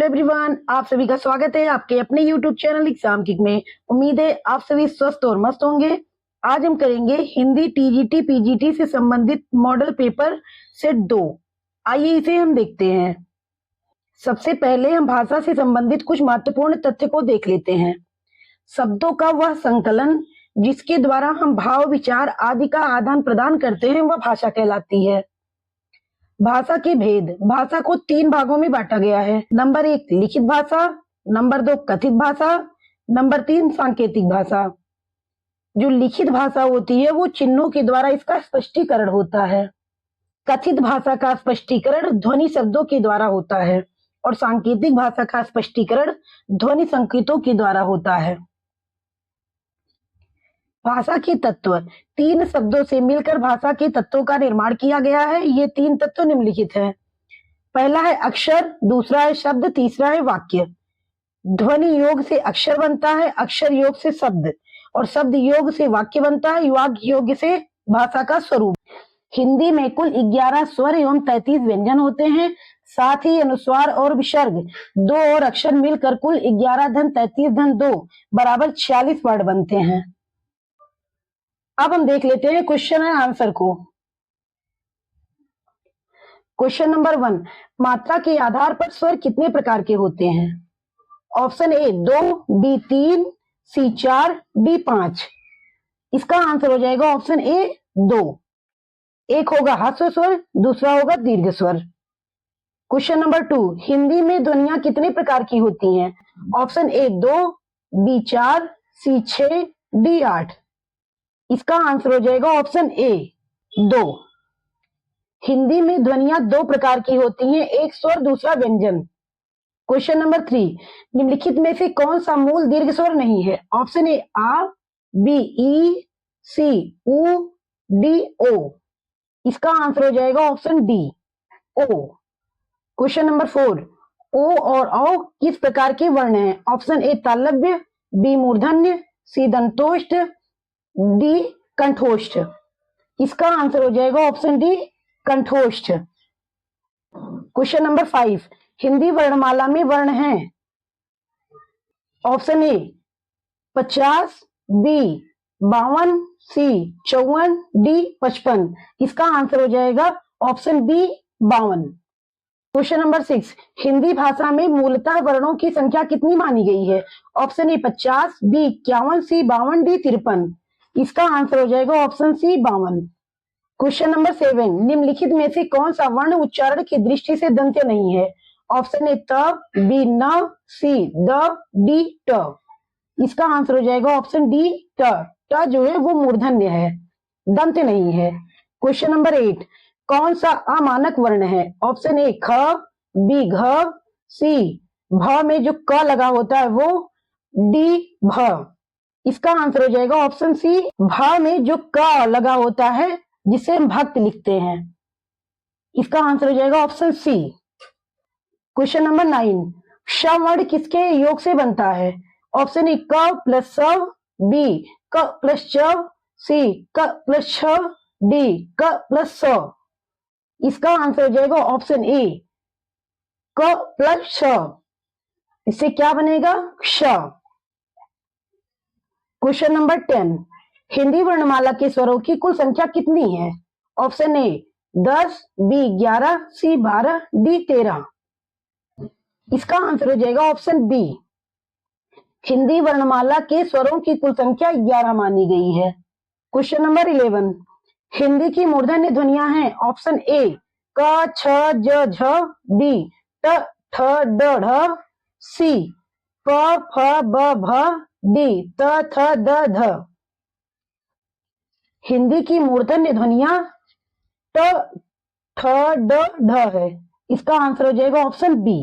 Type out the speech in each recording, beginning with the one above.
Hello everyone, आप सभी का स्वागत है आपके अपने यूट्यूब चैनल एग्जाम किक में। उम्मीद है आप सभी स्वस्थ और मस्त होंगे। आज हम करेंगे हिंदी टीजीटी पीजीटी से संबंधित मॉडल पेपर सेट 2। आइए इसे हम देखते हैं। सबसे पहले हम भाषा से संबंधित कुछ महत्वपूर्ण तथ्य को देख लेते हैं। शब्दों का वह संकलन जिसके द्वारा हम भाव, विचार आदि का आदान प्रदान करते हैं वह भाषा कहलाती है। भाषा के भेद। भाषा को 3 भागों में बांटा गया है। नंबर 1 लिखित भाषा, नंबर 2 कथित भाषा, नंबर 3 सांकेतिक भाषा। जो लिखित भाषा होती है वो चिन्हों के द्वारा इसका स्पष्टीकरण होता है। कथित भाषा का स्पष्टीकरण ध्वनि शब्दों के द्वारा होता है और सांकेतिक भाषा का स्पष्टीकरण ध्वनि संकेतों के द्वारा होता है। भाषा के तत्व। 3 शब्दों से मिलकर भाषा के तत्वों का निर्माण किया गया है। ये 3 तत्व निम्नलिखित हैं। पहला है अक्षर, दूसरा है शब्द, तीसरा है वाक्य। ध्वनि योग से अक्षर बनता है, अक्षर योग से शब्द और शब्द योग से वाक्य बनता है, वाक्य योग से भाषा का स्वरूप। हिंदी में कुल 11 स्वर एवं 33 व्यंजन होते हैं। साथ ही अनुस्वार और विसर्ग 2 और अक्षर मिलकर कुल 11-33-2 बराबर 46 वर्ड बनते हैं। अब हम देख लेते हैं क्वेश्चन एंड आंसर को। क्वेश्चन नंबर 1, मात्रा के आधार पर स्वर कितने प्रकार के होते हैं? Option A 2, B 3, C 4, D 5। इसका आंसर हो जाएगा ऑप्शन ए 2। एक होगा ह्रस्व स्वर, दूसरा होगा दीर्घ स्वर। क्वेश्चन नंबर 2, हिंदी में ध्वनियां कितने प्रकार की होती हैं? Option A 2, B 4, C 6, D 8। इसका आंसर हो जाएगा ऑप्शन ए 2। हिंदी में ध्वनियां 2 प्रकार की होती हैं, एक स्वर दूसरा व्यंजन। क्वेश्चन नंबर 3, निम्नलिखित में से कौन सा मूल दीर्घ स्वर नहीं है? Option A uh, B E, सी उ, डी ओ। इसका आंसर हो जाएगा ऑप्शन डी ओ। क्वेश्चन नंबर 4, ओ और औ किस प्रकार के वर्ण हैं? ऑप्शन ए तालव्य, बी मूर्धन्य, सी दंतोष्ठ, डी कंठोष्ठ। इसका आंसर हो जाएगा ऑप्शन डी कंठोष्ठ। क्वेश्चन नंबर 5, हिंदी वर्णमाला में वर्ण हैं? Option A 50, B 52, C 54, D 55। इसका आंसर हो जाएगा option B 52। Question number 6, Hindi भाषा में मूलतः वर्णों की संख्या कितनी मानी गई है? Option A 50, B 51, C 52, D 53। इसका आंसर हो जाएगा ऑप्शन सी 52। क्वेश्चन नंबर 7, निम्नलिखित में से कौन सा वर्ण उच्चारण की दृष्टि से दंत्य नहीं है? ऑप्शन ए त, बी न, सी द, डी ट। इसका आंसर हो जाएगा ऑप्शन डी ट। ट जो है वो मूर्धन्य है, दंत्य नहीं है। क्वेश्चन नंबर 8, कौन सा अमानक वर्ण है? ऑप्शन ए ख, बी घ, सी भ में जो क लगा होता है वो, डी भ। इसका आंसर हो जाएगा ऑप्शन सी भ में जो क लगा होता है जिसे हम भक्त लिखते हैं। इसका आंसर हो जाएगा ऑप्शन सी। क्वेश्चन नंबर 9, श वर्ण किसके योग से बनता है? ऑप्शन ए क प्लस स, बी क प्लस च, सी क प्लस छ, डी क प्लस स। इसका आंसर हो जाएगा ऑप्शन ए क प्लस श। इससे क्या बनेगा? क्ष। क्वेश्चन नंबर 10, हिंदी वर्णमाला के स्वरों की कुल संख्या कितनी है? Option A 10, B 11, C 12, D 13। इसका आंसर हो जाएगा ऑप्शन बी। हिंदी वर्णमाला के स्वरों की कुल संख्या 11 मानी गई है। क्वेश्चन नंबर 11, हिंदी की मूर्धन्य ध्वनियां हैं? ऑप्शन ए क छ ज झ, बी ट ठ ड ढ, सी प फ ब भ, डी त थ द ध। हिंदी की मूर्धन्य ध्वनियां ट ठ ड ढ है। इसका आंसर हो जाएगा option B.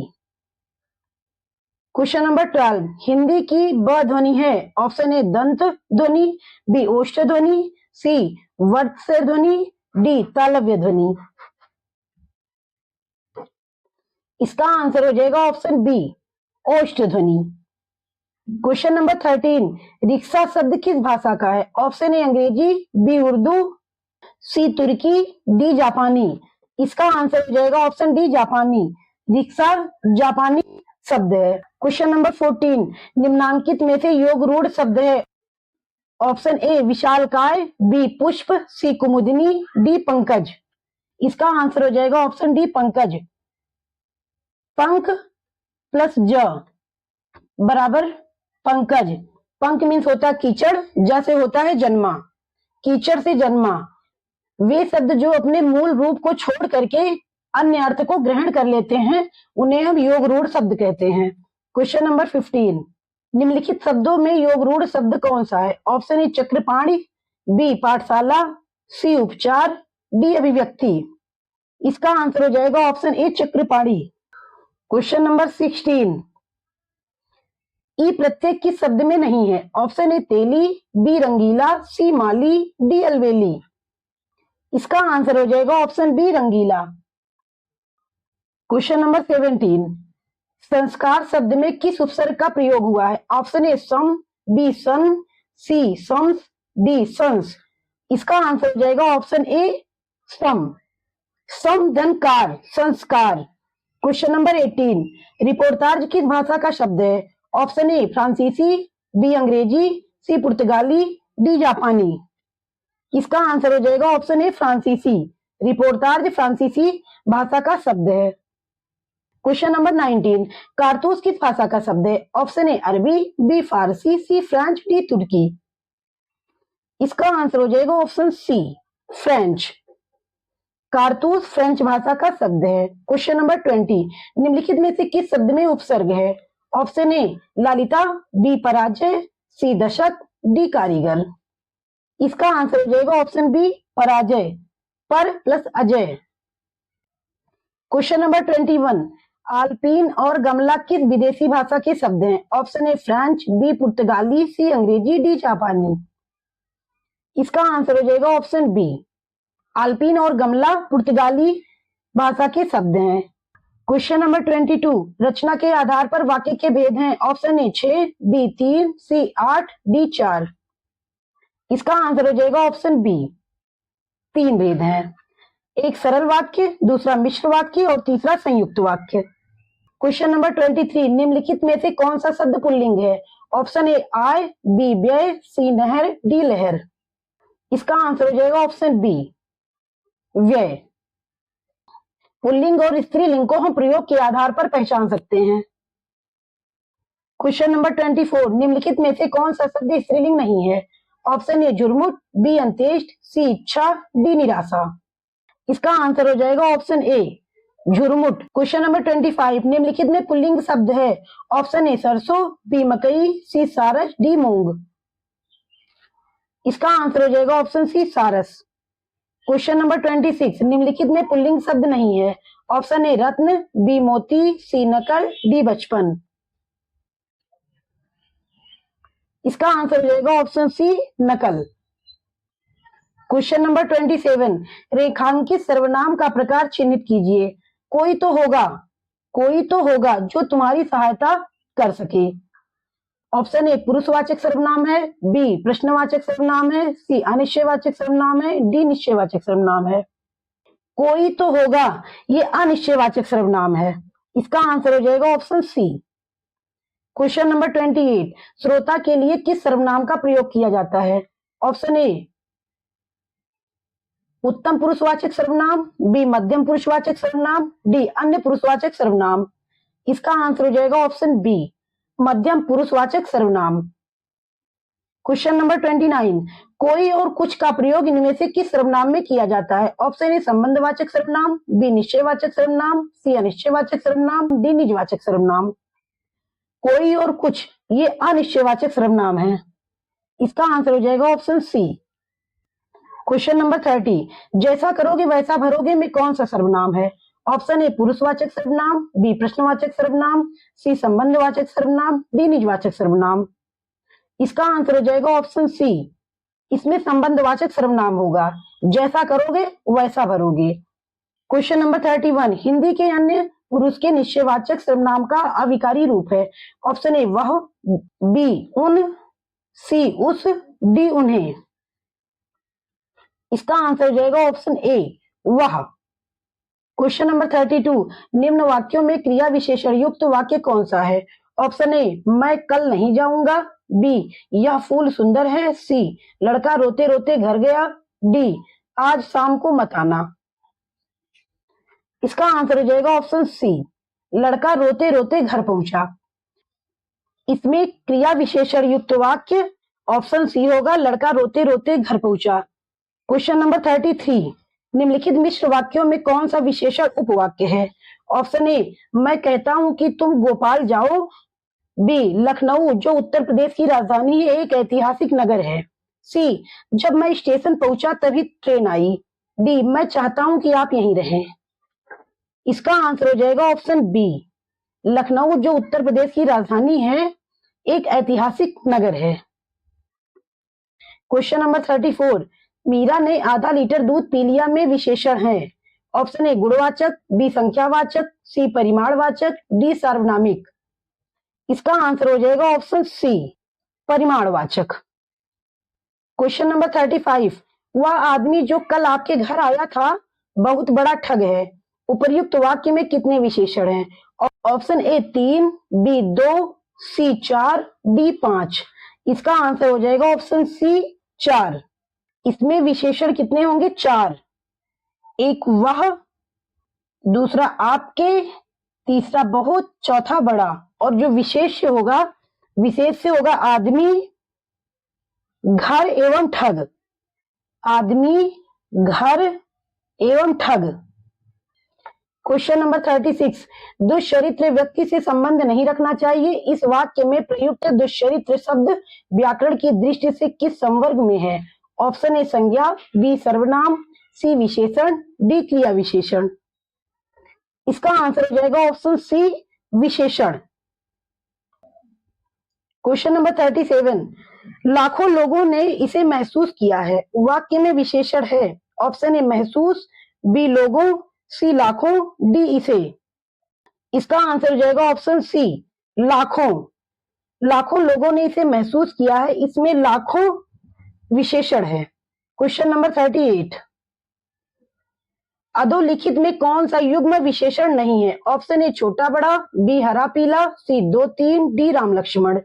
Question number 12, Hindi की ब ध्वनि है? ऑप्शन ए दंत ध्वनि, बी ओष्ठ ध्वनि, सी वर्त्स ध्वनि, डी तालव्य ध्वनि। इसका आंसर हो जाएगा ऑप्शन बी ओष्ठ ध्वनि। क्वेश्चन नंबर 13, रिक्शा शब्द किस भाषा का है? ऑप्शन ए अंग्रेजी, बी उर्दू, सी तुर्की, डी जापानी। इसका आंसर हो जाएगा ऑप्शन डी जापानी। रिक्शा जापानी शब्द है। क्वेश्चन नंबर 14, निम्नांकित में से योग रूढ़ शब्द है। ऑप्शन ए विशालकाय, बी पुष्प, सी कुमुदिनी, डी पंकज। इसका आंसर हो जाएगा ऑप्शन डी पंकज। पंख प्लस ज बराबर पंकज। पंख मीन्स होता है कीचड़, ज से होता है जन्मा, कीचड़ से जन्मा। वे शब्द जो अपने मूल रूप को छोड़ करके अन्य अर्थ को ग्रहण कर लेते हैं उन्हें हम योग रूढ़ शब्द कहते हैं। क्वेश्चन नंबर 15, निम्नलिखित शब्दों में योग रूढ़ शब्द कौन सा है। ऑप्शन ए चक्रपाणी, बी पाठशाला, सी उपचार, डी अभिव्यक्ति। इसका आंसर हो जाएगा ऑप्शन ए चक्रपाणी। क्वेश्चन नंबर 16, ई प्रत्यय किस शब्द में नहीं है। ऑप्शन ए तेली, बी रंगीला, सी माली, डी अलवेली। इसका आंसर हो जाएगा ऑप्शन बी रंगीला। क्वेश्चन नंबर 17, संस्कार शब्द में किस उपसर्ग का प्रयोग हुआ है। ऑप्शन ए सम, बी सन, सी संस, डी संस। इसका आंसर हो जाएगा ऑप्शन ए सम। सम धन कार, संस्कार। क्वेश्चन नंबर 18, रिपोर्टाज किस भाषा का शब्द है। ऑप्शन ए फ्रांसीसी, बी अंग्रेजी, सी पुर्तगाली, डी जापानी। इसका आंसर हो जाएगा ऑप्शन ए फ्रांसीसी। रिपोर्टाज फ्रांसीसी भाषा का शब्द है। क्वेश्चन नंबर 19, कारतूस किस भाषा का शब्द है। ऑप्शन ए अरबी, बी फारसी, सी फ्रेंच, डी तुर्की। इसका आंसर हो जाएगा ऑप्शन सी फ्रेंच। कारतूस फ्रेंच भाषा का शब्द है। क्वेश्चन नंबर 20, निम्नलिखित में से किस शब्द में उपसर्ग है। ऑप्शन ए लालिता, बी पराजय, सी दशक, डी कारीगर। इसका आंसर हो जाएगा ऑप्शन बी पराजय, पर प्लस अजय। क्वेश्चन नंबर 21, आल्पीन और गमला किस विदेशी भाषा के शब्द हैं। ऑप्शन ए फ्रेंच, बी पुर्तगाली, सी अंग्रेजी, डी जापानी। इसका आंसर हो जाएगा ऑप्शन बी। आल्पीन और गमला पुर्तगाली भाषा के शब्द हैं। क्वेश्चन नंबर 22, रचना के आधार पर वाक्य के भेद हैं। Option A 6, B 3, C 8, D 4। इसका आंसर हो जाएगा ऑप्शन बी 3 भेद हैं। एक सरल वाक्य, दूसरा मिश्र वाक्य और तीसरा संयुक्त वाक्य। क्वेश्चन नंबर 23, निम्नलिखित में से कौन सा शब्द पुल्लिंग है। ऑप्शन ए आय, बी व्यय, सी नहर, डी लहर। इसका आंसर हो जाएगा ऑप्शन बी व्यय। पुल्लिंग और स्त्रीलिंग को हम प्रयोग के आधार पर पहचान सकते हैं। क्वेश्चन नंबर 24, निम्नलिखित में से कौन सा शब्द स्त्रीलिंग नहीं है। ऑप्शन ए जुर्मुट, बी अंत्येष्ट, सी इच्छा, डी निराशा। इसका आंसर हो जाएगा ऑप्शन ए झुरमुट। क्वेश्चन नंबर 25, निम्नलिखित में पुल्लिंग शब्द है। ऑप्शन ए सरसों, बी मकई, सी सारस, डी मूंग। इसका आंसर हो जाएगा ऑप्शन सी सारस। क्वेश्चन नंबर 26, निम्नलिखित में पुल्लिंग शब्द नहीं है। ऑप्शन ए रत्न, बी मोती, सी नकल, डी बचपन। इसका आंसर हो जाएगा ऑप्शन सी नकल। क्वेश्चन नंबर 27, रेखांकित सर्वनाम का प्रकार चिन्हित कीजिए। कोई तो होगा जो तुम्हारी सहायता कर सके। ऑप्शन ए पुरुषवाचक सर्वनाम है, बी प्रश्नवाचक सर्वनाम है, सी अनिश्चयवाचक सर्वनाम है, डी निश्चयवाचक सर्वनाम है। कोई तो होगा ये अनिश्चयवाचक सर्वनाम है। इसका आंसर हो जाएगा ऑप्शन सी। क्वेश्चन नंबर 28, श्रोता के लिए किस सर्वनाम का प्रयोग किया जाता है। ऑप्शन ए उत्तम पुरुषवाचक सर्वनाम, बी मध्यम पुरुषवाचक सर्वनाम, डी अन्य पुरुषवाचक सर्वनाम। इसका आंसर हो जाएगा ऑप्शन बी मध्यम पुरुषवाचक सर्वनाम। क्वेश्चन नंबर 29, कोई और कुछ का प्रयोग इनमें से किस सर्वनाम में किया जाता है। ऑप्शन ए संबंधवाचक सर्वनाम, बी निश्चयवाचक सर्वनाम, सी अनिश्चयवाचक सर्वनाम, डी निजवाचक सर्वनाम। कोई और कुछ ये अनिश्चयवाचक सर्वनाम है। इसका आंसर हो जाएगा ऑप्शन सी। क्वेश्चन नंबर 30, जैसा करोगे वैसा भरोगे में कौन सा सर्वनाम है। ऑप्शन ए पुरुषवाचक सर्वनाम, बी प्रश्नवाचक सर्वनाम, सी संबंधवाचक सर्वनाम, डी निजवाचक सर्वनाम। इसका आंसर हो जाएगा ऑप्शन सी। इसमें संबंधवाचक सर्वनाम होगा, जैसा करोगे वैसा भरोगे। क्वेश्चन नंबर 31, हिंदी के अन्य पुरुष के निश्चयवाचक सर्वनाम का अविकारी रूप है। ऑप्शन ए वह, बी उन, सी उस, डी उन्हें। इसका आंसर हो जाएगा ऑप्शन ए वह। क्वेश्चन नंबर 32, निम्न वाक्यों में क्रिया विशेषण युक्त वाक्य कौन सा है? ऑप्शन ए, मैं कल नहीं जाऊंगा। बी, यह फूल सुंदर है। सी, लड़का रोते रोते घर गया। डी, आज शाम को मत आना। इसका आंसर हो जाएगा ऑप्शन सी, लड़का रोते रोते घर पहुंचा। इसमें क्रिया विशेषण युक्त वाक्य ऑप्शन सी होगा, लड़का रोते रोते घर पहुंचा। क्वेश्चन नंबर 33, निम्नलिखित मिश्र वाक्यों में कौन सा विशेषण उपवाक्य है? ऑप्शन ए, मैं कहता हूं कि तुम भोपाल जाओ। बी, लखनऊ जो उत्तर प्रदेश की राजधानी है एक ऐतिहासिक नगर है। सी, जब मैं स्टेशन पहुंचा तभी ट्रेन आई। डी, मैं चाहता हूं कि आप यहीं रहें। इसका आंसर हो जाएगा ऑप्शन बी, लखनऊ जो उत्तर प्रदेश की राजधानी है एक ऐतिहासिक नगर है। क्वेश्चन नंबर 34, मीरा ने आधा लीटर दूध पी लिया में विशेषण है। ऑप्शन ए, गुणवाचक। बी, संख्यावाचक। सी, परिमाणवाचक। डी, सार्वनामिक। इसका आंसर हो जाएगा ऑप्शन सी, परिमाणवाचक। क्वेश्चन नंबर 35, वह आदमी जो कल आपके घर आया था बहुत बड़ा ठग है। उपर्युक्त वाक्य में कितने विशेषण हैं? Option A 3, B 2, C 4, D 5। इसका आंसर हो जाएगा ऑप्शन सी 4। इसमें विशेषण कितने होंगे? 4। एक वह, दूसरा आपके, तीसरा बहुत, चौथा बड़ा। और जो विशेष होगा, विशेष से होगा आदमी, घर एवं ठग। आदमी, घर एवं ठग। क्वेश्चन नंबर 36, दुष्चरित्र व्यक्ति से संबंध नहीं रखना चाहिए। इस वाक्य में प्रयुक्त दुष्चरित्र शब्द व्याकरण की दृष्टि से किस संवर्ग में है? ऑप्शन ए, संज्ञा। बी, सर्वनाम। सी, विशेषण। डी, क्रिया विशेषण। इसका आंसर हो जाएगा ऑप्शन सी, विशेषण। क्वेश्चन नंबर 37, लाखों लोगों ने इसे महसूस किया है। वाक्य में विशेषण है। ऑप्शन ए, महसूस। बी, लोगों। सी, लाखों। डी, इसे। इसका आंसर हो जाएगा ऑप्शन सी, लाखों। लाखों लोगों ने इसे महसूस किया है, इसमें लाखों विशेषण है। क्वेश्चन नंबर 38, अधोलिखित में कौन सा युग्म विशेषण नहीं है? ऑप्शन ए, छोटा बड़ा। बी, हरा पीला। सी, 2 3। डी, राम लक्ष्मण।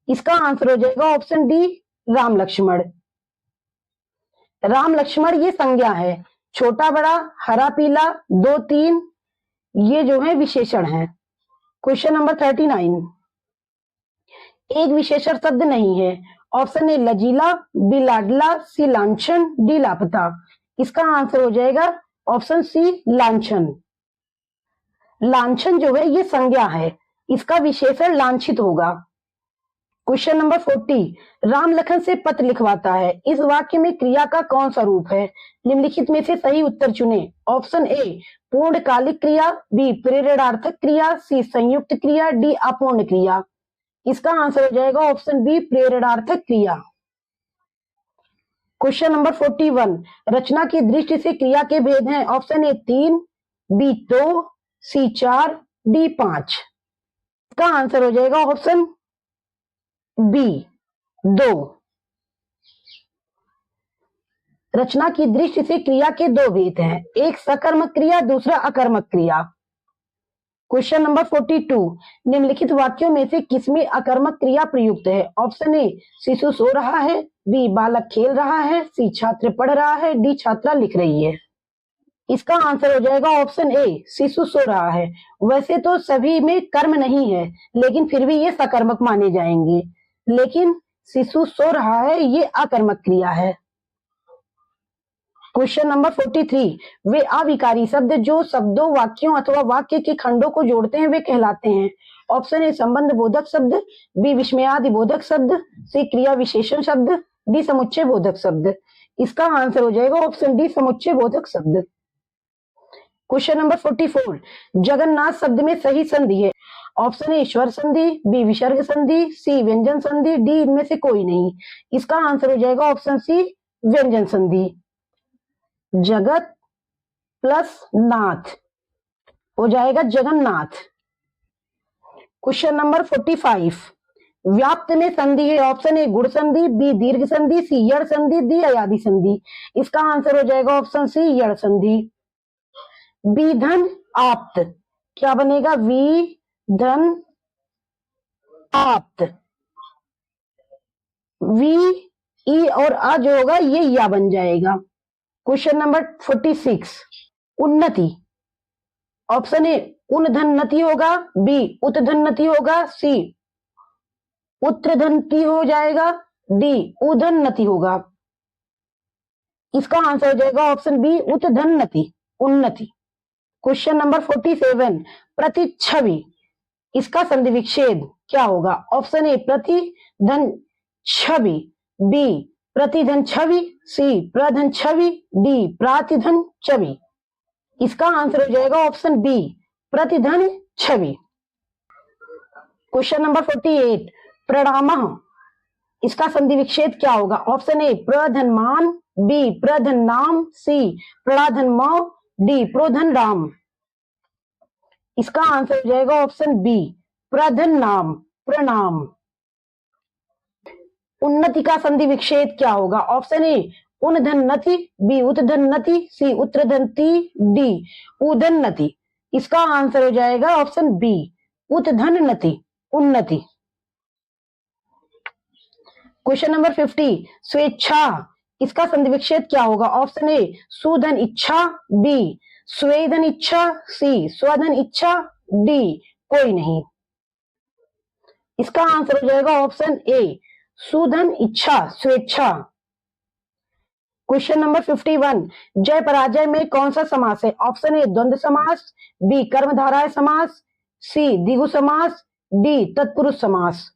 इसका आंसर हो जाएगा ऑप्शन डी, राम लक्ष्मण। राम लक्ष्मण ये संज्ञा है, छोटा बड़ा, हरा पीला, 2 3 ये जो है विशेषण है। क्वेश्चन नंबर 39, एक विशेषण शब्द नहीं है। Option A, लजीला। बी, लाडला। सी, लांछन। डी, लापता। इसका आंसर हो जाएगा ऑप्शन सी, लांछन। लांछन जो है ये संज्ञा है, इसका विशेषण लांछित होगा। क्वेश्चन नंबर 40, राम लखन से पत्र लिखवाता है। इस वाक्य में क्रिया का कौन सा रूप है? निम्नलिखित में से सही उत्तर चुने। ऑप्शन ए, पूर्णकालिक क्रिया। बी, प्रेरणार्थक क्रिया। सी, संयुक्त क्रिया। डी, अपूर्ण क्रिया। इसका आंसर हो जाएगा ऑप्शन बी, प्रेरणार्थक क्रिया। क्वेश्चन नंबर 41, रचना की दृष्टि से क्रिया के भेद हैं। Option A 3, B 2, C 4, D 5। इसका आंसर हो जाएगा ऑप्शन बी 2। रचना की दृष्टि से क्रिया के दो भेद हैं, एक सकर्मक क्रिया, दूसरा अकर्मक क्रिया। क्वेश्चन नंबर 42, निम्नलिखित वाक्यों में से किसमें अकर्मक क्रिया प्रयुक्त है? ऑप्शन ए, शिशु सो रहा है। बी, बालक खेल रहा है। सी, छात्र पढ़ रहा है। डी, छात्रा लिख रही है। इसका आंसर हो जाएगा ऑप्शन ए, शिशु सो रहा है। वैसे तो सभी में कर्म नहीं है, लेकिन फिर भी ये सकर्मक माने जाएंगे, लेकिन शिशु सो रहा है ये अकर्मक क्रिया है। क्वेश्चन नंबर 43, वे अविकारी शब्द जो शब्दों, वाक्यों अथवा वाक्य के खंडों को जोड़ते हैं वे कहलाते हैं। ऑप्शन ए, संबंध बोधक शब्द। बी, विस्मयादि बोधक शब्द। सी, क्रिया विशेषण शब्द। डी, समुच्चय बोधक शब्द। इसका आंसर हो जाएगा ऑप्शन डी, समुच्चय बोधक शब्द। क्वेश्चन नंबर 44, जगन्नाथ शब्द में सही संधि है। ऑप्शन ए, ईश्वर संधि। बी, विसर्ग संधि। सी, व्यंजन संधि। डी, इनमें से कोई नहीं। इसका आंसर हो जाएगा ऑप्शन सी, व्यंजन संधि। जगत प्लस नाथ हो जाएगा जगन्नाथ। क्वेश्चन नंबर 45, व्याप्त में संधि है। ऑप्शन ए, गुण संधि। बी, दीर्घ संधि। सी, यड़ संधि। डी, अयादि संधि। इसका आंसर हो जाएगा ऑप्शन सी, यड़ संधि। विधन आप्त, क्या बनेगा? विधन आप्त। वी ई और आ जो होगा ये या बन जाएगा। क्वेश्चन नंबर 46, उन्नति। ऑप्शन ए उन्नति होगा, बी उत्धन्नति होगा, सी उत्तरधन्नति हो जाएगा, डी उदन्नति होगा। इसका आंसर हो जाएगा ऑप्शन बी उत्तरधन्नति, उन्नति। क्वेश्चन नंबर 47, प्रतिच्छवि। इसका संधि विच्छेद क्या होगा? ऑप्शन ए प्रतिधन छवि, बी प्रतिधन छवि, सी प्रधन छवि, डी प्रातिधन छवि। इसका आंसर हो जाएगा ऑप्शन बी प्रतिधन छवि। क्वेश्चन नंबर 48, प्रणामः। इसका संधि विच्छेद क्या होगा? ऑप्शन ए प्रधन मान, बी प्रधन नाम, सी प्रधान म, डी प्रोधन राम। इसका आंसर हो जाएगा ऑप्शन बी प्रधन नाम, प्रणाम। उन्नति का संधि विच्छेद क्या होगा? ऑप्शन ए उन्नति, बी उत्तरधन्नति, सी उत्तरधन्नति, डी उदन्नति। इसका आंसर हो जाएगा ऑप्शन बी उत्तरधन्नति, उन्नति। क्वेश्चन नंबर 50, स्वेच्छा। इसका संधि विच्छेद क्या होगा? ऑप्शन ए सुधन इच्छा, बी स्वेधन इच्छा, सी स्वधन इच्छा, डी कोई नहीं। इसका आंसर हो जाएगा ऑप्शन ए सुधन इच्छा, स्वेच्छा। क्वेश्चन नंबर 51, जय पराजय में कौन सा समास है? ऑप्शन ए द्वंद्व समास, बी कर्मधारय समास, सी द्विगु समास, डी तत्पुरुष समास।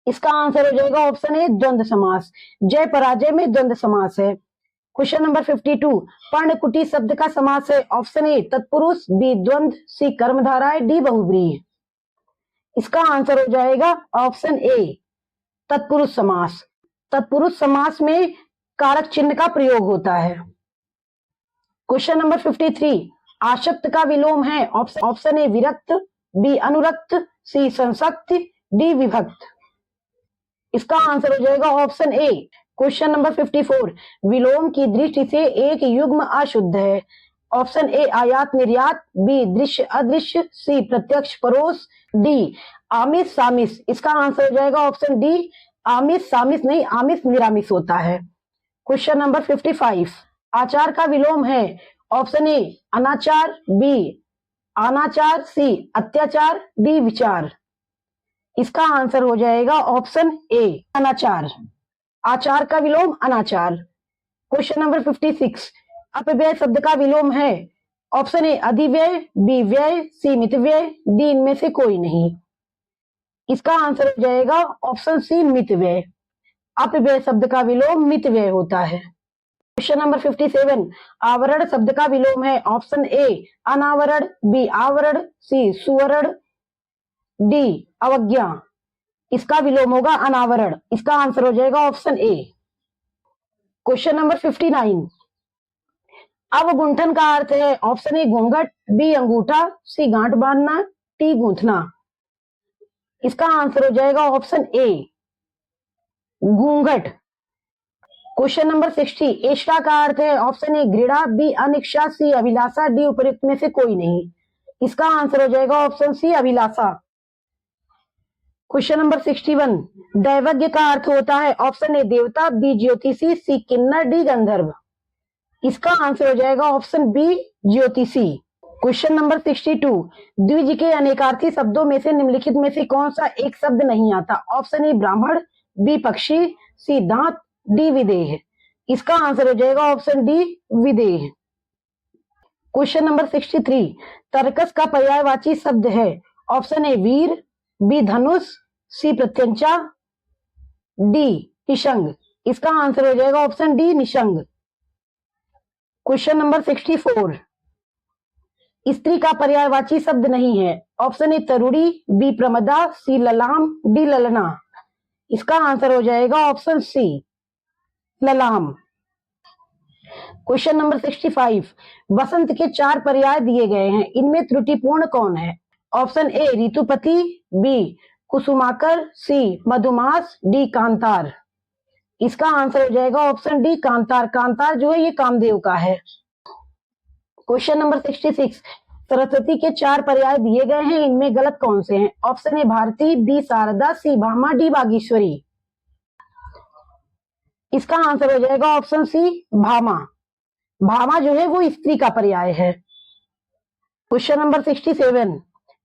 इसका आंसर हो जाएगा ऑप्शन ए द्वंद्व समास। जय पराजय में द्वंद्व समास है। क्वेश्चन नंबर 52, पर्णकुटी शब्द का समास है। ऑप्शन ए तत्पुरुष, बी द्वंद्व, सी कर्मधारय, डी बहुब्रीहि। इसका आंसर हो जाएगा ऑप्शन ए तत्पुरुष समास। तत्पुरुष समास में कारक चिन्ह का प्रयोग होता है। क्वेश्चन नंबर 53, आशक्त का विलोम है। ऑप्शन ए विरक्त, बी अनुरक्त, सी संसक्त, डी विभक्त। इसका आंसर हो जाएगा ऑप्शन ए। क्वेश्चन नंबर 54, विलोम की दृष्टि से एक युग्म अशुद्ध है। ऑप्शन ए आयात निर्यात, बी दृश्य अदृश्य, सी प्रत्यक्ष परोस, डी आमिष सामिष। इसका आंसर हो जाएगा ऑप्शन डी आमिष सामिष नहीं, आमिष निरामिष होता है। क्वेश्चन नंबर 55, आचार का विलोम है। ऑप्शन ए अनाचार, बी अनाचार, सी अत्याचार, डी विचार। इसका आंसर हो जाएगा ऑप्शन ए अनाचार। आचार का विलोम अनाचार। क्वेश्चन नंबर 56, अपव्यय शब्द का विलोम है। ऑप्शन ए अधिव्यय, बी व्यय, सी मितव्यय, डी इनमें से कोई नहीं। इसका आंसर हो जाएगा ऑप्शन सी मितव्यय। अपव्यय शब्द का विलोम मितव्यय होता है। क्वेश्चन नंबर 57, आवरण शब्द का विलोम है। ऑप्शन ए अनावरण, बी आवरण, सी सुवर्ण, डी अवज्ञा। इसका विलोम होगा अनावरण। इसका आंसर हो जाएगा ऑप्शन ए। क्वेश्चन नंबर 59, अवगुंठन का अर्थ है। ऑप्शन ए घूंघट, बी अंगूठा, सी गांठ बांधना, टी गूंथना। इसका आंसर हो जाएगा ऑप्शन ए घूंघट। क्वेश्चन नंबर 60, इष्टा का अर्थ है। ऑप्शन ए घृणा, बी अनिच्छा, सी अभिलाषा, डी उपयुक्त में से कोई नहीं। इसका आंसर हो जाएगा ऑप्शन सी अभिलाषा। क्वेश्चन नंबर 61, दैवज्ञ का अर्थ होता है। ऑप्शन ए देवता, बी ज्योतिषी, सी किन्नर, डी गंधर्व। इसका आंसर हो जाएगा ऑप्शन बी ज्योतिषी। क्वेश्चन नंबर 62, द्विज के अनेकार्थी शब्दों में से निम्नलिखित में से कौन सा एक शब्द नहीं आता? ऑप्शन ए ब्राह्मण, बी पक्षी, सी दांत, डी विदेह। इसका आंसर हो जाएगा ऑप्शन डी विदेह। क्वेश्चन नंबर 63, तर्कस का पर्यायवाची शब्द है। ऑप्शन ए वीर, बी धनुष, सी प्रत्यंचा, डी निशंग। इसका आंसर हो जाएगा ऑप्शन डी निशंग। क्वेश्चन नंबर 64, स्त्री का पर्यायवाची शब्द नहीं है। ऑप्शन ए तरुणी, बी प्रमदा, सी ललाम, डी ललना। इसका आंसर हो जाएगा ऑप्शन सी ललाम। क्वेश्चन नंबर 65, बसंत के 4 पर्याय दिए गए हैं, इनमें त्रुटिपूर्ण कौन है? ऑप्शन ए ऋतुपति, बी कुसुमाकर, सी मधुमास, डी कांतार। इसका आंसर हो जाएगा ऑप्शन डी कांतार। कांतार जो है ये कामदेव का है। क्वेश्चन नंबर 66, सरस्वती के 4 पर्याय दिए गए हैं, इनमें गलत कौन से हैं? ऑप्शन ए भारती, बी शारदा, सी भामा, डी बागेश्वरी। इसका आंसर हो जाएगा ऑप्शन सी भामा। भामा जो है वो स्त्री का पर्याय है। क्वेश्चन नंबर 67,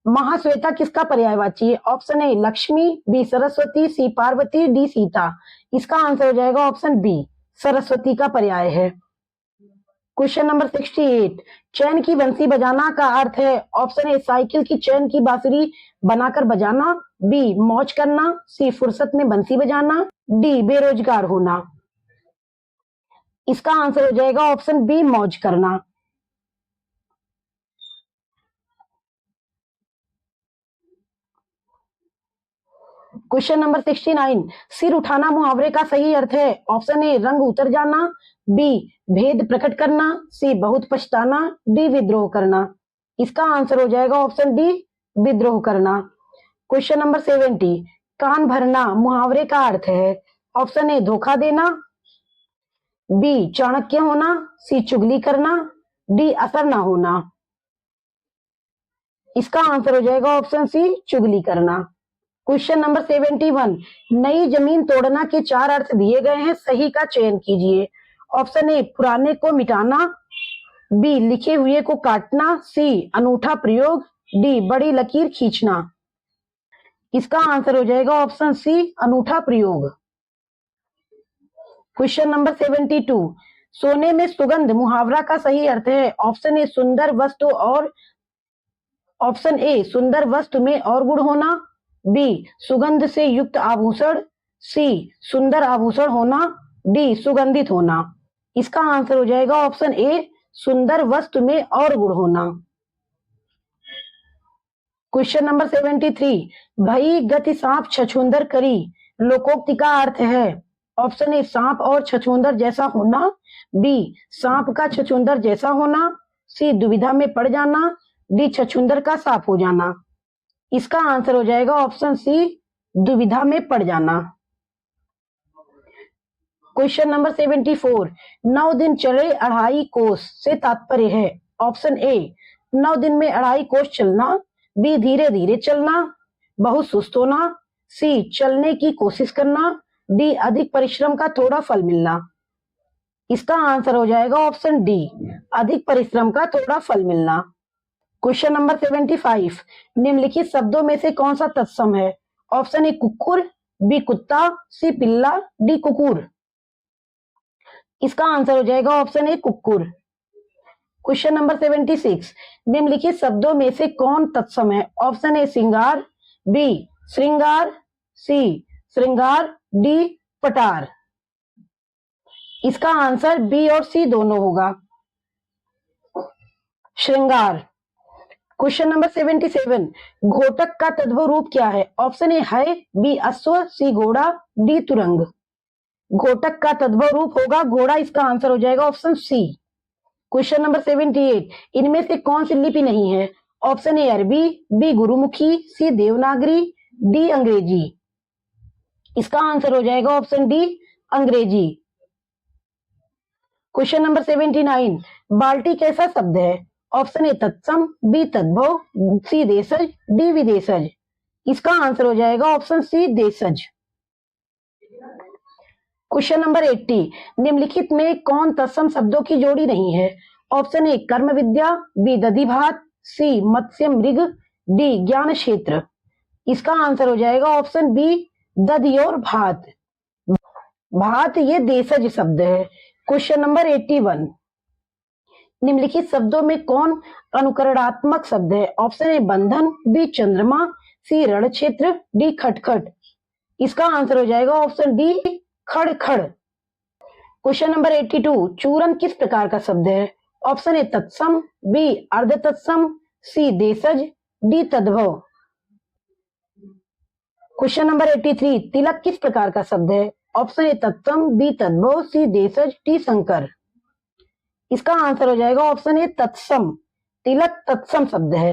महाश्वेता किसका पर्यायवाची है? Option A Lakshmi, B Saraswati, C Parvati, D Sita. इसका आंसर हो जाएगा ऑप्शन बी, सरस्वती का पर्याय है। क्वेश्चन नंबर 68, चैन की बंसी बजाना का अर्थ है? ऑप्शन ए साइकिल की चैन की बांसुरी बनाकर बजाना, बी मौज करना, सी फुर्सत में बंसी बजाना, डी बेरोजगार होना। इसका आंसर हो जाएगा ऑप्शन बी मौज करना। क्वेश्चन नंबर 69, सिर उठाना मुहावरे का सही अर्थ है? ऑप्शन ए रंग उतर जाना, बी भेद प्रकट करना, सी बहुत पछताना, डी विद्रोह करना। इसका आंसर हो जाएगा ऑप्शन डी विद्रोह करना। क्वेश्चन नंबर 70, कान भरना मुहावरे का अर्थ है? ऑप्शन ए धोखा देना, बी चाणक्य होना, सी चुगली करना, डी असर ना होना। इसका आंसर हो जाएगा ऑप्शन सी चुगली करना। क्वेश्चन नंबर 71, नई जमीन तोड़ना के 4 अर्थ दिए गए हैं, सही का चयन कीजिए। ऑप्शन ए पुराने को मिटाना, बी लिखे हुए को काटना, सी अनूठा प्रयोग, डी बड़ी लकीर खींचना। इसका आंसर हो जाएगा ऑप्शन सी अनूठा प्रयोग। क्वेश्चन नंबर 72, सोने में सुगंध मुहावरा का सही अर्थ है? ऑप्शन ए सुंदर वस्तु और ऑप्शन ए सुंदर वस्तु में और गुण होना, बी सुगंध से युक्त आभूषण, सी सुंदर आभूषण होना, डी सुगंधित होना। इसका आंसर हो जाएगा ऑप्शन ए सुंदर वस्तु में और गुण होना। क्वेश्चन नंबर 73, भई गति सांप छछूंदर करी लोकोक्ति का अर्थ है? ऑप्शन ए सांप और छछूंदर जैसा होना, बी सांप का छछूंदर जैसा होना, सी दुविधा में पड़ जाना, डी छछूंदर का साफ हो जाना। इसका आंसर हो जाएगा ऑप्शन सी दुविधा में पड़ जाना। क्वेश्चन नंबर 74, 9 दिन चले 2.5 कोस से तात्पर्य है? ऑप्शन ए 9 दिन में 2.5 कोस चलना, बी धीरे धीरे चलना, बहुत सुस्त होना, सी चलने की कोशिश करना, डी अधिक परिश्रम का थोड़ा फल मिलना। इसका आंसर हो जाएगा ऑप्शन डी अधिक परिश्रम का थोड़ा फल मिलना। क्वेश्चन नंबर 75, निम्नलिखित शब्दों में से कौन सा तत्सम है? ऑप्शन ए कुकुर, बी कुत्ता, सी पिल्ला, डी कुकुर। इसका आंसर हो जाएगा ऑप्शन ए कुकुर। क्वेश्चन नंबर 76, निम्नलिखित शब्दों में से कौन तत्सम है? ऑप्शन ए श्रृंगार, बी श्रृंगार, सी श्रृंगार, डी पटार। इसका आंसर बी और सी दोनों होगा, श्रृंगार। क्वेश्चन नंबर 77, घोटक का तद्भव रूप क्या है? ऑप्शन ए है, बी अश्व, सी घोड़ा, डी तुरंग। घोटक का तद्भव रूप होगा घोड़ा। इसका आंसर हो जाएगा ऑप्शन सी। क्वेश्चन नंबर 78, इनमें से कौन सी लिपि नहीं है? ऑप्शन ए अरबी, बी गुरुमुखी, सी देवनागरी, डी अंग्रेजी। इसका आंसर हो जाएगा ऑप्शन डी अंग्रेजी। क्वेश्चन नंबर 79, बाल्टी कैसा शब्द है? ऑप्शन ए तत्सम, बी तद्भव, सी देशज, डी विदेशज। इसका आंसर हो जाएगा ऑप्शन सी देशज। क्वेश्चन नंबर 80, निम्नलिखित में कौन तत्सम शब्दों की जोड़ी नहीं है? ऑप्शन ए कर्म विद्या, बी दधिभात, सी मत्स्य मृग, डी ज्ञान क्षेत्र। इसका आंसर हो जाएगा ऑप्शन बी दधि और भात। भात ये देशज शब्द है। क्वेश्चन नंबर 81, निम्नलिखित शब्दों में कौन अनुकरणात्मक शब्द है? ऑप्शन ए बंधन, बी चंद्रमा, सी रण क्षेत्र, डी खटखट। इसका आंसर हो जाएगा ऑप्शन डी खड़ खड़। क्वेश्चन नंबर 82, चूरन किस प्रकार का शब्द है? ऑप्शन ए तत्सम, बी अर्ध तत्सम, सी देशज, डी तद्भव। क्वेश्चन नंबर 83, तिलक किस प्रकार का शब्द है? ऑप्शन ए तत्सम, बी तद्भव, सी देशज, डी संकर। इसका आंसर हो जाएगा ऑप्शन ए तत्सम। तिलक तत्सम शब्द है।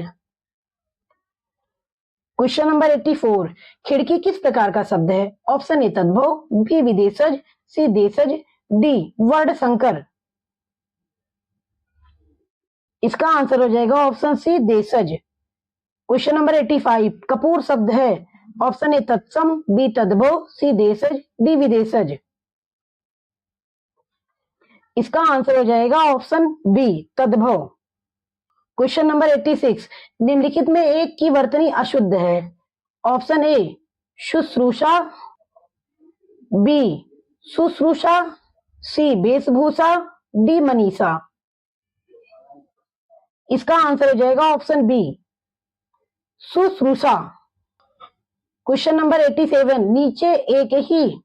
क्वेश्चन नंबर 84, खिड़की किस प्रकार का शब्द है? ऑप्शन ए तद्भव, बी विदेशज, सी देशज, डी वर्ण संकर। इसका आंसर हो जाएगा ऑप्शन सी देशज। क्वेश्चन नंबर 85, कपूर शब्द है। ऑप्शन ए तत्सम, बी तद्भव, सी देशज, डी विदेशज। इसका आंसर हो जाएगा ऑप्शन बी तद्भव। क्वेश्चन नंबर 86, निम्नलिखित में एक की वर्तनी अशुद्ध है। ऑप्शन ए शुश्रूषा, बी शुश्रूषा, सी वेशभूषा, डी मनीषा। इसका आंसर हो जाएगा ऑप्शन बी शुश्रूषा। क्वेश्चन नंबर 87, नीचे एक ही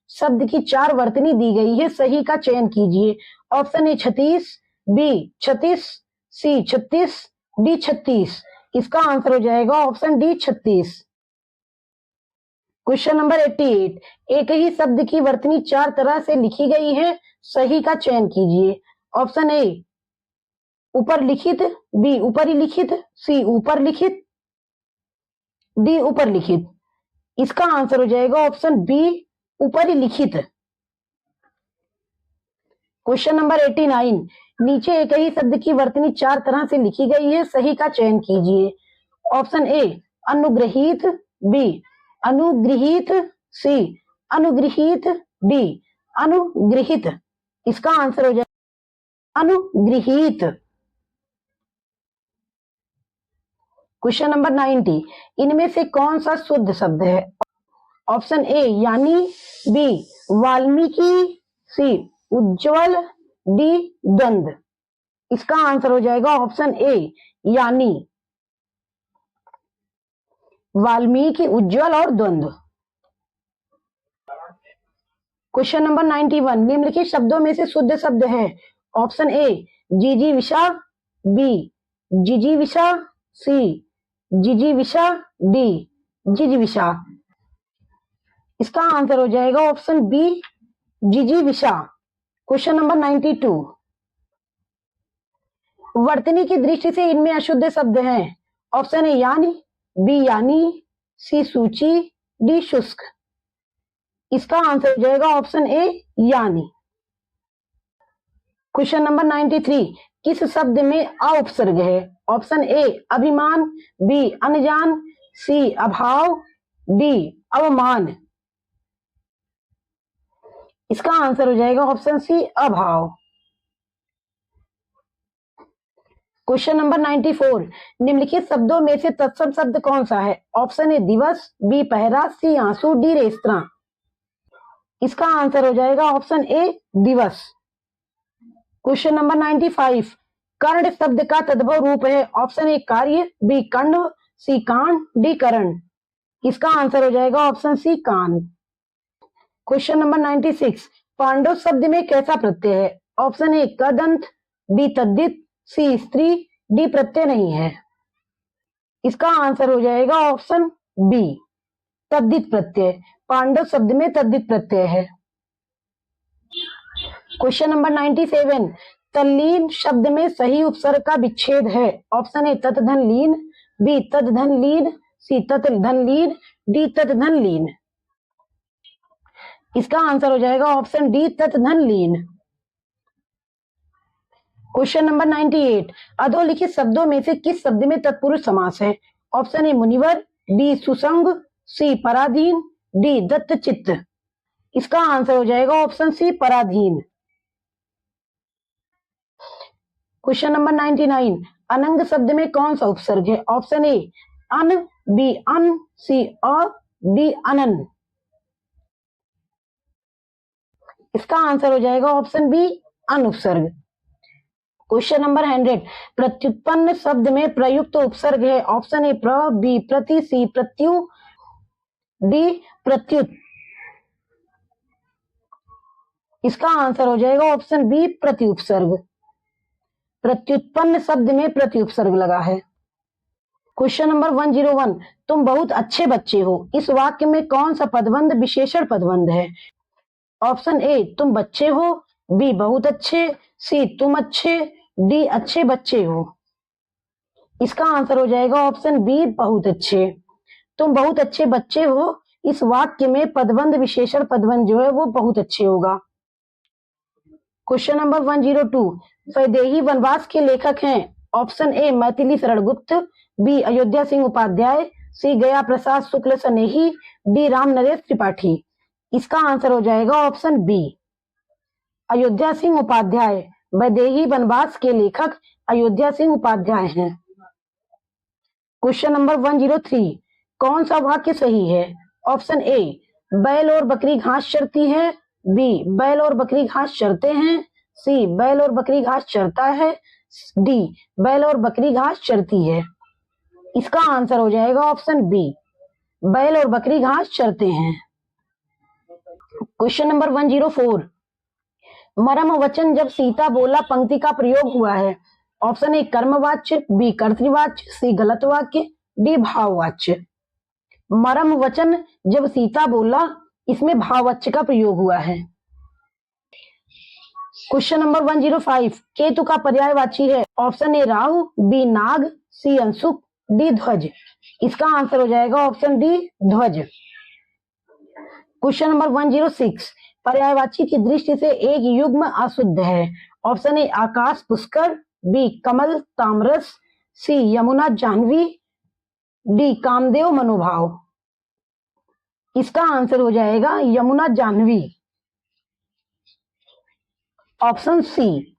शब्द की 4 वर्तनी दी गई है, सही का चयन कीजिए। Option A 36, B 36, C 36, D 36। इसका आंसर हो जाएगा ऑप्शन डी 36। क्वेश्चन नंबर 88, एक ही शब्द की वर्तनी 4 तरह से लिखी गई है, सही का चयन कीजिए। ऑप्शन ए ऊपर लिखित, बी ऊपरी लिखित, सी ऊपर लिखित, डी ऊपर लिखित। इसका आंसर हो जाएगा ऑप्शन बी ऊपरी लिखित। क्वेश्चन नंबर 89, नीचे एक ही शब्द की वर्तनी 4 तरह से लिखी गई है, सही का चयन कीजिए। ऑप्शन ए अनुग्रहित, बी अनुगृहित, सी अनुगृहित, डी अनुगृहित। इसका आंसर हो जाएगा अनुगृहित। क्वेश्चन नंबर 90, इनमें से कौन सा शुद्ध शब्द है। ऑप्शन ए यानी, बी वाल्मीकि, सी उज्ज्वल, डी द्वंद। इसका आंसर हो जाएगा ऑप्शन ए यानी, वाल्मीकि, उज्ज्वल और द्वंद्व। क्वेश्चन नंबर 91, निम्नलिखित शब्दों में से शुद्ध शब्द है। ऑप्शन ए जिजीविषा, बी जिजीविषा, सी जिजीविषा, डी जिजीविषा। इसका आंसर हो जाएगा ऑप्शन बी जिजीविषा। क्वेश्चन नंबर 92, वर्तनी की दृष्टि से इनमें अशुद्ध शब्द हैं। ऑप्शन ए यानी, बी यानी, सी सूची, डी शुष्क। इसका आंसर हो जाएगा ऑप्शन ए यानी। क्वेश्चन नंबर 93, किस शब्द में अ उपसर्ग है। ऑप्शन ए अभिमान, बी अनजान, सी अभाव, डी अवमान। इसका आंसर हो जाएगा ऑप्शन सी अभाव। क्वेश्चन नंबर 94, निम्नलिखित शब्दों में से तत्सम शब्द कौन सा है। ऑप्शन ए दिवस, बी पहरा, सी आंसू, डी रेस्तरां। इसका आंसर हो जाएगा ऑप्शन ए दिवस। क्वेश्चन नंबर 95, कर्ण शब्द का तद्भव रूप है। ऑप्शन ए कार्य, बी कंड, सी कांड, डी करण। इसका आंसर हो जाएगा ऑप्शन सी कान। क्वेश्चन नंबर 96, पांडव शब्द में कैसा प्रत्यय है। ऑप्शन ए कदंत, बी तद्दित, सी स्त्री, डी प्रत्यय नहीं है। इसका आंसर हो जाएगा ऑप्शन बी तद्दित प्रत्यय। पांडव शब्द में तद्दित प्रत्यय है। क्वेश्चन नंबर 97, तल्लीन शब्द में सही उपसर्ग का विच्छेद है। ऑप्शन ए ततधन लीन, बी ततधन लीन, सी ततधन लीन, डी ततधन लीन। इसका आंसर हो जाएगा ऑप्शन डी ततधन लीन। क्वेश्चन नंबर 98, अधोलिखित शब्दों में से किस शब्द में तत्पुरुष समास है। ऑप्शन ए मुनिवर, बी सुसंग, सी पराधीन, डी दत्तचित्त। इसका आंसर हो जाएगा ऑप्शन सी पराधीन। क्वेश्चन नंबर 99, अनंग शब्द में कौन सा उपसर्ग है। ऑप्शन ए अन, बी अन, सी अ, डी अनन। इसका आंसर हो जाएगा ऑप्शन बी अन उपसर्ग। क्वेश्चन नंबर 100, प्रत्युत्पन्न शब्द में प्रयुक्त उपसर्ग है। ऑप्शन ए प्र, बी प्रति, सी प्रत्यु, डी प्रत्युत। इसका आंसर हो जाएगा ऑप्शन बी प्रति उपसर्ग। प्रत्युत्पन्न शब्द में प्रति उपसर्ग लगा है। क्वेश्चन नंबर 101, तुम बहुत अच्छे बच्चे हो। इस वाक्य में कौन सा पदबंध विशेषण पदबंध है। ऑप्शन ए तुम बच्चे हो, बी बहुत अच्छे, सी तुम अच्छे, डी अच्छे बच्चे हो। इसका आंसर हो जाएगा ऑप्शन बी बहुत अच्छे। तुम बहुत अच्छे बच्चे हो, इस वाक्य में पदबंध विशेषण पदबंध जो है वो बहुत अच्छे होगा। क्वेश्चन नंबर 102, वैदेही वनवास के लेखक हैं। ऑप्शन ए मैथिली शरण गुप्त, बी अयोध्या सिंह उपाध्याय, सी गया प्रसाद शुक्ल सनेही, डी राम नरेश त्रिपाठी। इसका आंसर हो जाएगा ऑप्शन बी अयोध्या सिंह उपाध्याय। वैदेही वनवास के लेखक अयोध्या सिंह उपाध्याय हैं। क्वेश्चन नंबर 103, कौन सा वाक्य सही है? ऑप्शन ए बैल और बकरी घास चरती है, बी बैल और बकरी घास चरते हैं, सी बैल और बकरी घास चरता है, डी बैल और बकरी घास चरती है। इसका आंसर हो जाएगा ऑप्शन बी बैल और बकरी घास चरते हैं। क्वेश्चन नंबर 104, मरम वचन जब सीता बोला पंक्ति का प्रयोग हुआ है। ऑप्शन ए कर्मवाच्य, बी कर्तृवाच्य, सी गलत वाक्य, डी भाववाच्य। मरम वचन जब सीता बोला, इसमें भाववाच्य का प्रयोग हुआ है। क्वेश्चन नंबर 105, केतु का पर्यायवाची है। ऑप्शन ए राहु, बी नाग, सी अंशुक, डी ध्वज। इसका आंसर हो जाएगा ऑप्शन डी ध्वज। क्वेश्चन नंबर 106, पर्यायवाची की दृष्टि से एक युग्म अशुद्ध है। ऑप्शन ए आकाश पुष्कर, बी कमल तामरस, सी यमुना जाह्नवी, डी कामदेव मनोभाव। इसका आंसर हो जाएगा यमुना जाह्नवी। ऑप्शन सी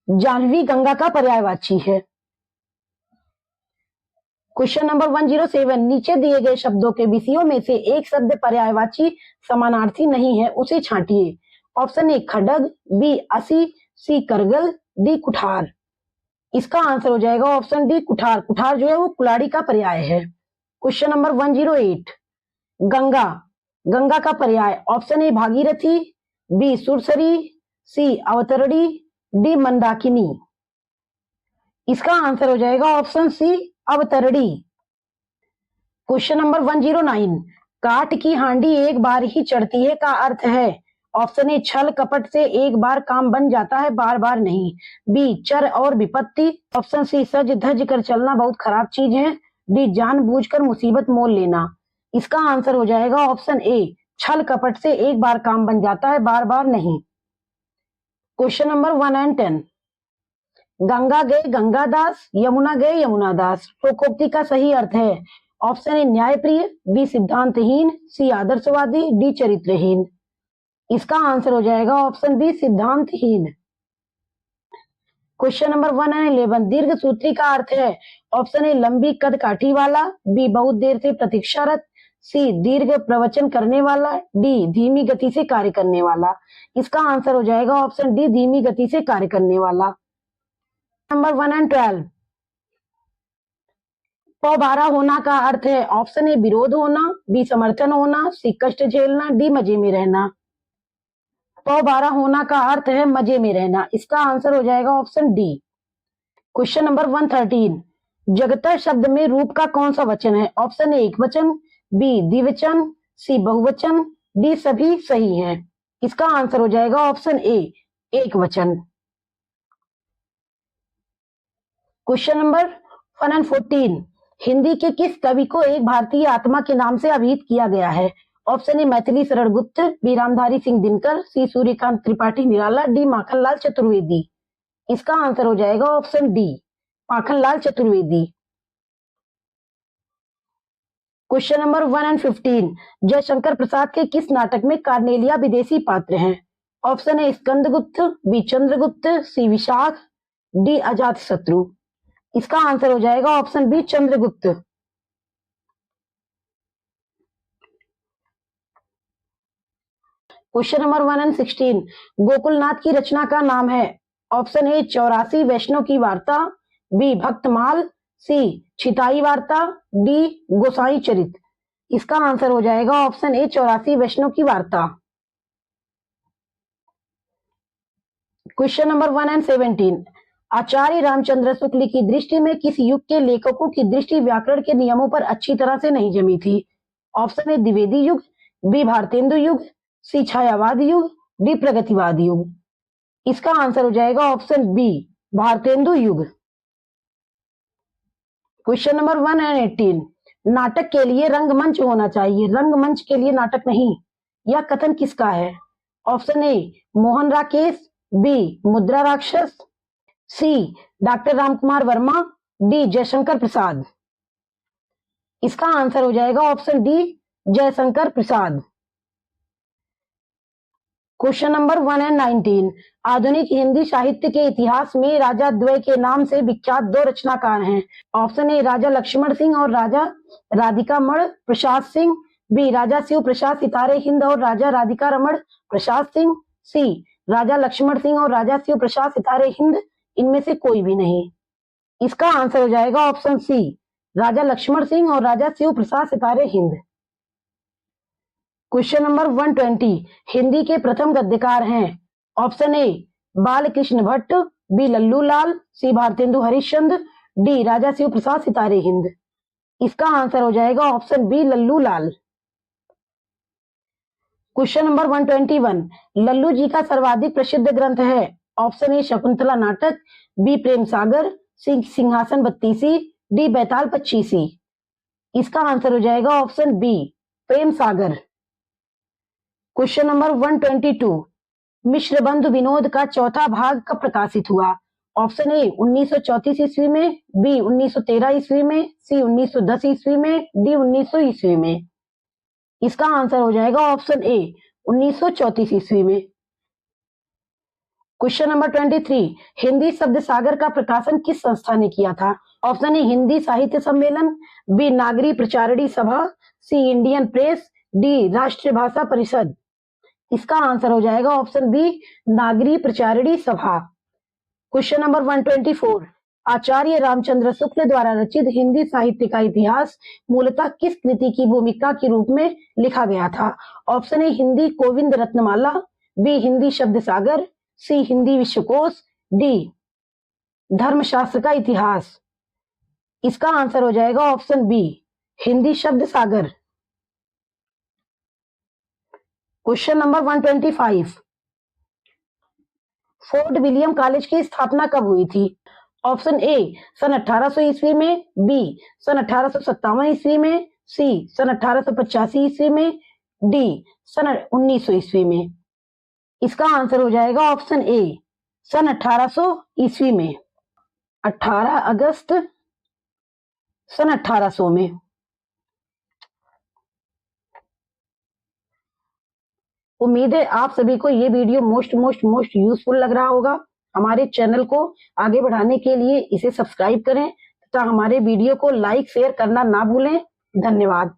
जाह्नवी गंगा का पर्यायवाची है। क्वेश्चन नंबर 107, नीचे दिए गए शब्दों के विषयों में से एक शब्द पर्यायवाची समानार्थी नहीं है, उसे छांटिए। ऑप्शन ए खड्ग, बी असी, सी करगल, डी कुठार। इसका आंसर हो जाएगा ऑप्शन डी कुठार। कुठार जो है वो कुलाड़ी का पर्याय है। क्वेश्चन नंबर 108, गंगा, गंगा का पर्याय। Option A Bhagirathi, B Sursari, C अवतरणी, डी मंदाकिनी। इसका आंसर हो जाएगा ऑप्शन सी अवतरणी। क्वेश्चन नंबर 109, काठ की हांडी एक बार ही चढ़ती है का अर्थ है। ऑप्शन ए छल कपट से एक बार काम बन जाता है, बार बार नहीं, बी चर और विपत्ति, ऑप्शन सी सज धज कर चलना बहुत खराब चीज है, डी जानबूझकर मुसीबत मोल लेना। इसका आंसर हो जाएगा ऑप्शन ए छल कपट से एक बार काम बन जाता है, बार बार नहीं। क्वेश्चन नंबर 110, गंगा गए गंगादास, यमुना गए यमुनादास, शोकोक्ति का सही अर्थ है। ऑप्शन ए न्यायप्रिय, बी सिद्धांतहीन, सी आदर्शवादी, डी चरित्रहीन। इसका आंसर हो जाएगा ऑप्शन बी सिद्धांतहीन। क्वेश्चन नंबर 111, दीर्घ सूत्री का अर्थ है। ऑप्शन ए लंबी कद काठी वाला, बी बहुत देर से प्रतीक्षारत, सी दीर्घ प्रवचन करने वाला, डी धीमी गति से कार्य करने वाला। इसका आंसर हो जाएगा ऑप्शन डी धीमी गति से कार्य करने वाला। नंबर 112, पौबारा होना का अर्थ है। ऑप्शन ए विरोध होना, बी समर्थन होना, सी कष्ट झेलना, डी मजे में रहना। पौबारा होना का अर्थ है मजे में रहना। इसका आंसर हो जाएगा ऑप्शन डी। क्वेश्चन नंबर 113, जगतर शब्द में रूप का कौन सा वचन है। ऑप्शन ए एक वचन, बी द्विवचन, सी बहुवचन, डी सभी सही है। इसका आंसर हो जाएगा ऑप्शन ए एक वचन। क्वेश्चन नंबर 114, हिंदी के किस कवि को एक भारतीय आत्मा के नाम से अभिहित किया गया है। Option A Maithili Sharan Gupt, B Ramdhari Singh Dinkar, C Suryakant Tripathi Nirala, D Makhanlal Chaturvedi. इसका आंसर हो जाएगा option D Makhanlal Chaturvedi. Question number 115, Jaishankar Prasad के किस नाटक में कार्नेलिया विदेशी पात्र हैं। Option A Skandagupta, B Chandragupta, C Vishakh, D Ajatashatru. इसका आंसर हो जाएगा option B Chandragupta. Question number 116, Gokulnath की रचना का नाम है। ऑप्शन ए 84 वैष्णव की वार्ता, बी भक्तमाल, सी छिताई वार्ता, डी गोसाई चरित। इसका आंसर हो जाएगा ऑप्शन ए 84 वैष्णव की वार्ता। क्वेश्चन नंबर 117, आचार्य रामचंद्र शुक्ल की दृष्टि में किस युग के लेखकों की दृष्टि व्याकरण के नियमों पर अच्छी तरह से नहीं जमी थी। ऑप्शन ए द्विवेदी युग, बी भारतेंदु युग, सी छायावाद युग, डी प्रगतिवाद युग। इसका आंसर हो जाएगा ऑप्शन बी भारतेंदु युग। क्वेश्चन नंबर 118, नाटक के लिए रंगमंच होना चाहिए, रंगमंच के लिए नाटक नहीं, यह कथन किसका है। Option A Mohan Rakesh, B Mudra Rakshas, C doctor Ramkumar Verma, D Jaishankar Prasad. इसका आंसर हो जाएगा option D Jaishankar Prasad. Question number 119, आधुनिक हिंदी साहित्य के इतिहास में राजा द्वय के नाम से विख्यात दो रचनाकार हैं। ऑप्शन ए राजा लक्ष्मण सिंह और राजा राधिका मण प्रसाद सिंह, बी राजा शिव प्रसाद सितारे हिंद और राजा राधिका रमण प्रसाद सिंह, सी राजा लक्ष्मण सिंह और राजा शिव प्रसाद सितारे हिंद, इनमें से कोई भी नहीं। इसका आंसर हो जाएगा ऑप्शन सी राजा लक्ष्मण सिंह और राजा शिव प्रसाद सितारे हिंद। क्वेश्चन नंबर 120, हिंदी के प्रथम गद्यकार हैं। ऑप्शन ए बाल कृष्ण भट्ट, बी लल्लू लाल, सी भारतेंदु हरिश्चंद्र, डी राजा शिव प्रसाद सितारे हिंद। इसका आंसर हो जाएगा ऑप्शन बी लल्लू लाल। क्वेश्चन नंबर 121, लल्लू जी का सर्वाधिक प्रसिद्ध ग्रंथ है। ऑप्शन ए शकुंतला नाटक, बी प्रेम सागर, सी सिंहासन बत्तीसी, डी बैताल पच्चीसी। इसका आंसर हो जाएगा option B Prem Sagar. Question number 122, मिश्र बंधु विनोद का चौथा भाग कब प्रकाशित हुआ। ऑप्शन ए 1934 ईस्वी में, बी 1913 ईस्वी में, सी 1910 ईस्वी में, डी 1900 ईस्वी में। इसका आंसर हो जाएगा ऑप्शन ए 1934 ईस्वी में। क्वेश्चन नंबर 23, हिंदी शब्द सागर का प्रकाशन किस संस्था ने किया था। ऑप्शन ए हिंदी साहित्य सम्मेलन, बी नागरी प्रचारणी सभा, सी इंडियन प्रेस, डी राष्ट्रीय भाषा परिषद। इसका आंसर हो जाएगा ऑप्शन बी नागरी प्रचारणी सभा। क्वेश्चन नंबर 124, आचार्य रामचंद्र शुक्ल द्वारा रचित हिंदी साहित्य का इतिहास मूलतः किस कृति की भूमिका के रूप में लिखा गया था। Option A Hindi Govind Ratnamala, B Hindi Shabd Sagar, सी हिंदी विश्वकोश, डी धर्मशास्त्र का इतिहास। इसका आंसर हो जाएगा option B Hindi Shabd Sagar. Question number 125, Fort William college की स्थापना कब हुई थी। ऑप्शन ए सन 1800 ईस्वी में, बी सन 1857 ईस्वी में, सी सन 1885 ईस्वी में, डी सन 1900 ईस्वी में। इसका आंसर हो जाएगा ऑप्शन ए सन 1800 ईस्वी में, 18 अगस्त सन 1800 में। उम्मीद है आप सभी को ये वीडियो मोस्ट यूजफुल लग रहा होगा। हमारे चैनल को आगे बढ़ाने के लिए इसे सब्सक्राइब करें तथा हमारे वीडियो को लाइक शेयर करना ना भूलें। धन्यवाद।